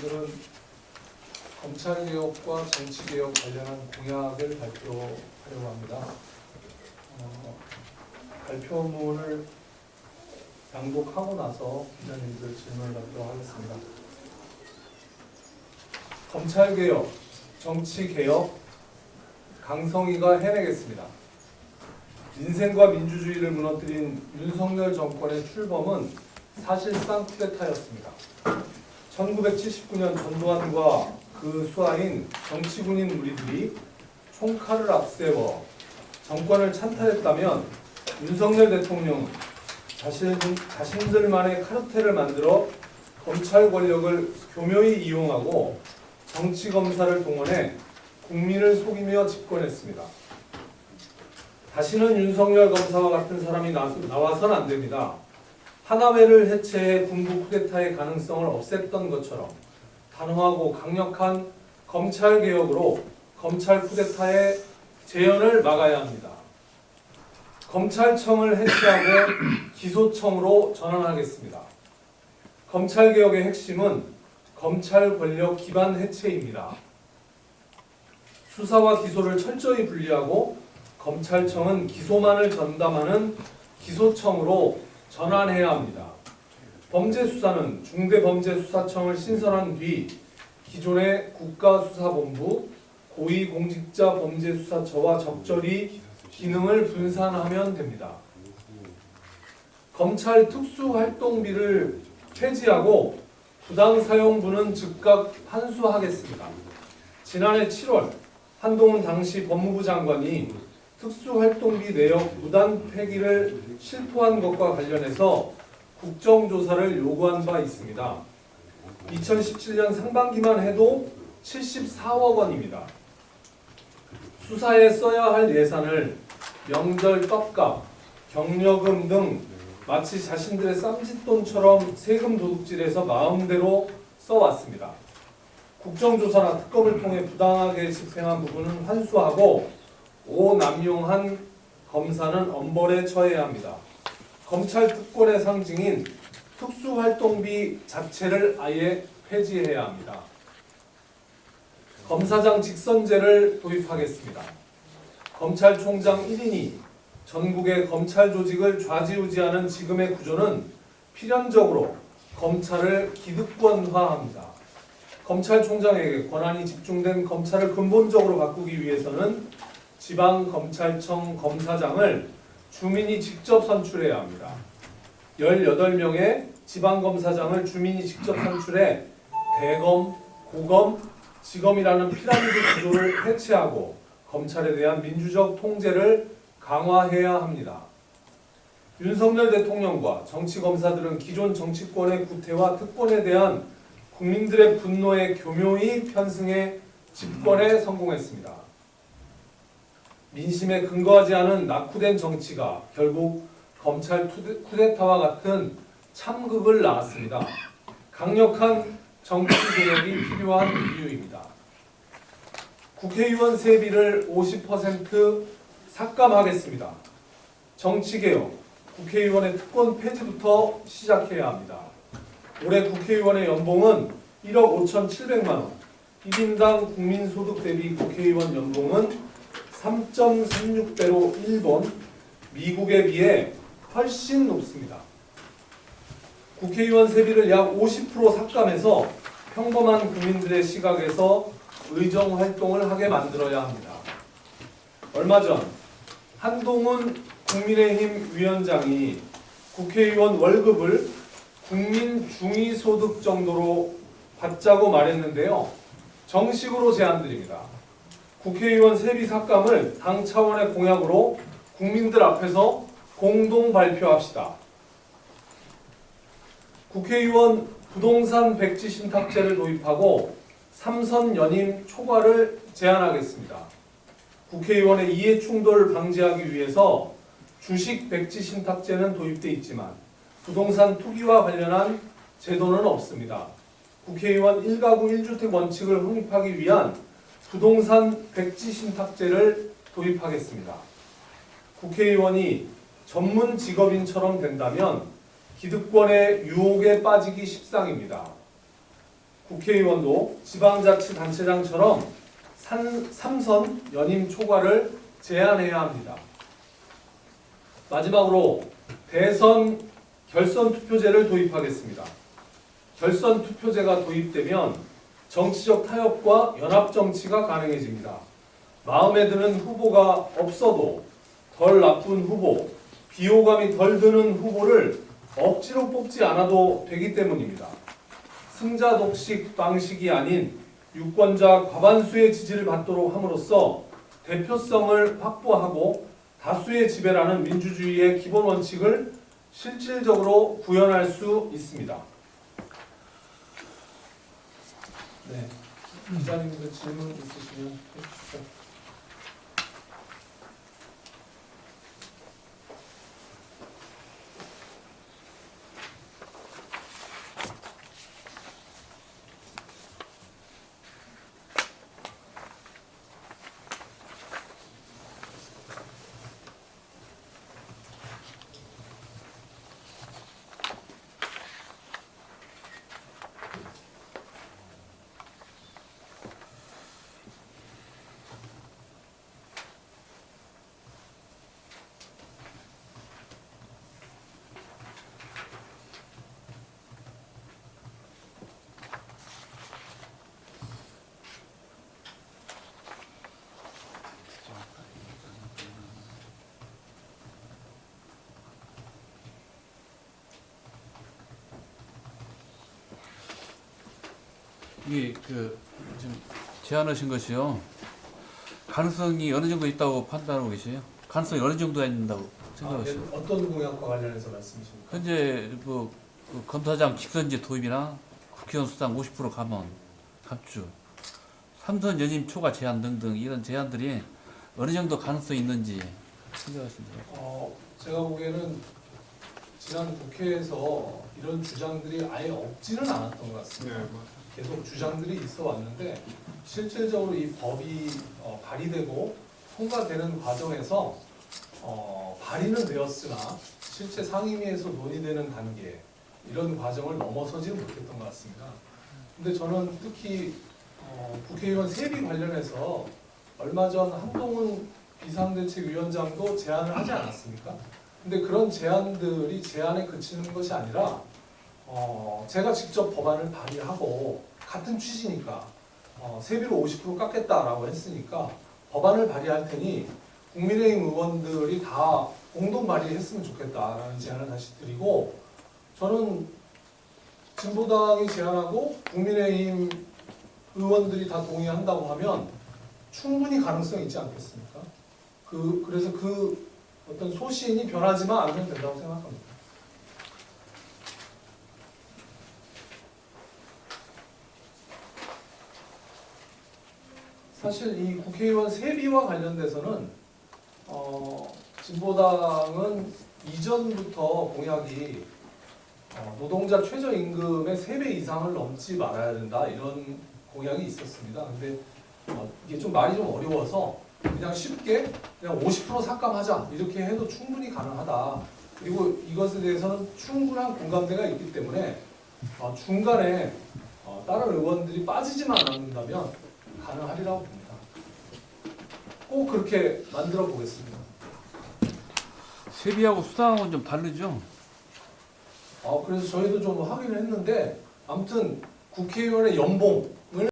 오늘은 검찰개혁과 정치개혁 관련한 공약을 발표하려고 합니다. 발표문을 낭독하고 나서 기자님들 질문을 받도록 하겠습니다. 검찰개혁, 정치개혁, 강성희가 해내겠습니다. 민생과 민주주의를 무너뜨린 윤석열 정권의 출범은 사실상 쿠데타였습니다. 1979년 전두환과 그 수하인 정치군인 무리들이 총칼을 앞세워 정권을 찬탈했다면 윤석열 대통령은 자신들만의 카르텔을 만들어 검찰 권력을 교묘히 이용하고 정치검사를 동원해 국민을 속이며 집권했습니다. 다시는 윤석열 검사와 같은 사람이 나와선 안 됩니다. 하나회를 해체해 군부 쿠데타의 가능성을 없앴던 것처럼 단호하고 강력한 검찰개혁으로 검찰 쿠데타의 재현을 막아야 합니다. 검찰청을 해체하고 기소청으로 전환하겠습니다. 검찰개혁의 핵심은 검찰 권력 기반 해체입니다. 수사와 기소를 철저히 분리하고 검찰청은 기소만을 전담하는 기소청으로 전환해야 합니다. 범죄수사는 중대범죄수사청을 신설한 뒤 기존의 국가수사본부, 고위공직자범죄수사처와 적절히 기능을 분산하면 됩니다. 검찰 특수활동비를 폐지하고 부당사용분은 즉각 환수하겠습니다. 지난해 7월 한동훈 당시 법무부 장관이 특수활동비 내역 무단 폐기를 실토한 것과 관련해서 국정조사를 요구한 바 있습니다. 2017년 상반기만 해도 74억 원입니다. 수사에 써야 할 예산을 명절 떡값, 경력금 등 마치 자신들의 쌈짓돈처럼 세금 도둑질해서 마음대로 써왔습니다. 국정조사나 특검을 통해 부당하게 집행한 부분은 환수하고 오남용한 검사는 엄벌에 처해야 합니다. 검찰 특권의 상징인 특수활동비 자체를 아예 폐지해야 합니다. 검사장 직선제를 도입하겠습니다. 검찰총장 1인이 전국의 검찰 조직을 좌지우지하는 지금의 구조는 필연적으로 검찰을 기득권화합니다. 검찰총장에게 권한이 집중된 검찰을 근본적으로 바꾸기 위해서는 지방검찰청 검사장을 주민이 직접 선출해야 합니다. 18명의 지방검사장을 주민이 직접 선출해 대검, 고검, 지검이라는 피라미드 구조를 해체하고 검찰에 대한 민주적 통제를 강화해야 합니다. 윤석열 대통령과 정치검사들은 기존 정치권의 구태와 특권에 대한 국민들의 분노에 교묘히 편승해 집권에 성공했습니다. 민심에 근거하지 않은 낙후된 정치가 결국 검찰 쿠데타와 같은 참극을 낳았습니다. 강력한 정치개혁이 필요한 이유입니다. 국회의원 세비를 50% 삭감하겠습니다. 정치개혁, 국회의원의 특권 폐지부터 시작해야 합니다. 올해 국회의원의 연봉은 1억 5,700만 원, 1인당 국민소득 대비 국회의원 연봉은 3.36배로 일본, 미국에 비해 훨씬 높습니다. 국회의원 세비를 약 50% 삭감해서 평범한 국민들의 시각에서 의정활동을 하게 만들어야 합니다. 얼마 전 한동훈 국민의힘 위원장이 국회의원 월급을 국민 중위소득 정도로 받자고 말했는데요. 정식으로 제안드립니다. 국회의원 세비 삭감을 당 차원의 공약으로 국민들 앞에서 공동 발표합시다. 국회의원 부동산 백지 신탁제를 도입하고 3선 연임 초과를 제한하겠습니다. 국회의원의 이해충돌 방지하기 위해서 주식 백지 신탁제는 도입돼 있지만 부동산 투기와 관련한 제도는 없습니다. 국회의원 1가구 1주택 원칙을 확립하기 위한 부동산 백지 신탁제를 도입하겠습니다. 국회의원이 전문 직업인처럼 된다면 기득권의 유혹에 빠지기 십상입니다. 국회의원도 지방자치단체장처럼 3선 연임 초과를 제한해야 합니다. 마지막으로 대선 결선 투표제를 도입하겠습니다. 결선 투표제가 도입되면 정치적 타협과 연합 정치가 가능해집니다. 마음에 드는 후보가 없어도 덜 나쁜 후보, 비호감이 덜 드는 후보를 억지로 뽑지 않아도 되기 때문입니다. 승자 독식 방식이 아닌 유권자 과반수의 지지를 받도록 함으로써 대표성을 확보하고 다수의 지배라는 민주주의의 기본 원칙을 실질적으로 구현할 수 있습니다. 네, 기자님들 질문 있으시면 해주시죠. 이게 지금 제안하신 것이요. 가능성이 어느 정도 있다고 판단하고 계세요? 가능성이 어느 정도 있다고 생각하세요? 어떤 공약과 관련해서 말씀이십니까? 현재 그 검사장 직선제 도입이나 국회의원 수당 50% 감축, 3선 연임 초과 제한 등등 이런 제안들이 어느 정도 가능성이 있는지 생각하십니까? 제가 보기에는 지난 국회에서 이런 주장들이 아예 없지는 않았던 것 같습니다. 계속 주장들이 있어 왔는데 실질적으로 이 법이 발의되고 통과되는 과정에서 발의는 되었으나 실제 상임위에서 논의되는 단계 이런 과정을 넘어서지는 못했던 것 같습니다. 근데 저는 특히 국회의원 세비 관련해서 얼마 전 한동훈 비상대책위원장도 제안을 하지 않았습니까? 근데 그런 제안들이 제안에 그치는 것이 아니라 제가 직접 법안을 발의하고 같은 취지니까 세비로 50% 깎겠다라고 했으니까 법안을 발의할 테니 국민의힘 의원들이 다 공동 발의했으면 좋겠다라는 제안을 다시 드리고 저는 진보당이 제안하고 국민의힘 의원들이 다 동의한다고 하면 충분히 가능성이 있지 않겠습니까? 그래서 그 어떤 소신이 변하지만 않으면 된다고 생각합니다. 사실 이 국회의원 세비와 관련돼서는 진보당은 이전부터 공약이 노동자 최저임금의 3배 이상을 넘지 말아야 된다 이런 공약이 있었습니다. 근데 이게 좀 말이 좀 어려워서 그냥 쉽게 그냥 50% 삭감하자 이렇게 해도 충분히 가능하다. 그리고 이것에 대해서는 충분한 공감대가 있기 때문에 중간에 다른 의원들이 빠지지만 않는다면 가능하리라고 봅니다. 꼭 그렇게 만들어 보겠습니다. 세비하고 수당하고는 좀 다르죠? 그래서 저희도 좀 확인을 했는데 아무튼 국회의원의 연봉